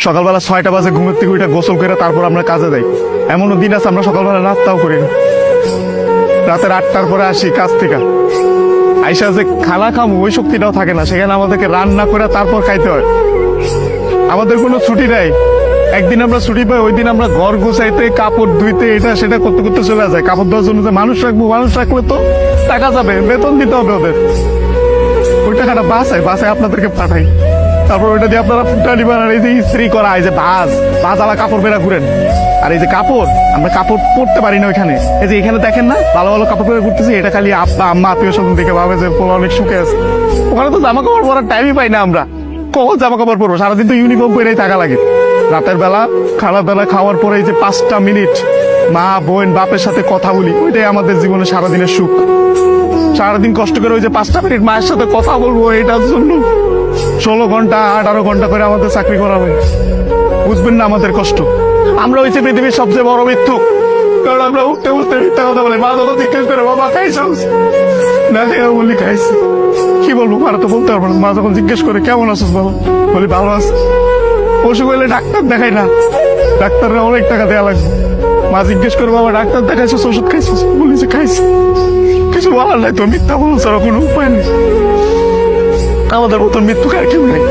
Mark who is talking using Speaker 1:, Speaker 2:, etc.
Speaker 1: সকালবেলা 6টা বাজে ঘুমের থেকে উঠে গোসল করে তারপর আমরা কাজে যাই। এমনও দিন আছে আমরা সকালবেলা নাস্তাও করি না, রাতের 8টার পরে আসি কাজ থেকে, আইসা যে খানা খামো ওই শক্তিটাও থাকে না, সেখানে আমাদেরকে রান্না করে তারপর খাইতে হয়। আমাদের কোনো ছুটি নাই, একদিন আমরা ছুটি পাই ওই দিন আমরা ঘর গুছাইতে কাপড় ধুইতে এটা সেটা করতে করতে চলে যায়। কাপড় ধোয়ার জন্য যে মানুষ রাখবো, মানুষ রাখলে তো টাকা যাবে, বেতন দিতে হবে ওদের, ওই টাকাটা বাসায় আপনাদেরকে পাঠাই, তারপর ওইটা দিয়ে আপনারা ফুটানি বানান, এই যে ইস্ত্রি করা, এই যে ভাজ আলা কাপড় বেড়া ঘুরেন। আর এই যে কাপড়, আমরা কাপড় পরতে পারি না ওইখানে, এই যে এখানে দেখেন না ভালো ভালো কাপড় পরে ঘুরতেছি, এটা খালি আব্বা আম্মা আত্মীয় স্বজন দেখে ভাবে যে পোলা অনেক সুখে আছে। ওখানে তো জামা কাপড় পরার টাইমই পাই না আমরা, কখন জামা কাপড় পরবো, সারাদিন তো ইউনিফর্ম পরেই থাকা লাগে। রাতের বেলা খারাপ বেলা খাওয়ার পরে এই যে 5টা মিনিট মা বোন বাপের সাথে কথা বলি, ওইটাই আমাদের জীবনে সারাদিনের সুখ। সারাদিন কষ্ট করে ওই যে 5টা মিনিট মায়ের সাথে কথা বলবো, এটার জন্য 16 ঘন্টা 18 ঘন্টা করে আমাদের চাকরি করা হয়। বুঝবেন না আমাদের কষ্ট। আমরা হয়েছে পৃথিবীর সবচেয়ে বড় মিথ্যুক, কারণ আমরা উঠতে উঠতে মিথ্যা কথা বলি। মা যখন জিজ্ঞেস করে বাবা খাইছ না, বলি খাইছি, কি বলবো আর তো বলতে পারবো না। মা যখন জিজ্ঞেস করে কেমন আছিস বাবা, বলি ভালো আছি। অসুখ হইলে ডাক্তার দেখাই না, ডাক্তাররা অনেক টাকা দেওয়া লাগবে। মা জিজ্ঞেস করে বাবা ডাক্তার দেখাইছিস, ওষুধ খাইছিস, বলি যে খাইছি। কিছু বলার নাই তো, মিথ্যা বলো ছাড়া কোনো উপায় নেই। আমাদের মতন মৃত্যু কার কেউ নেই।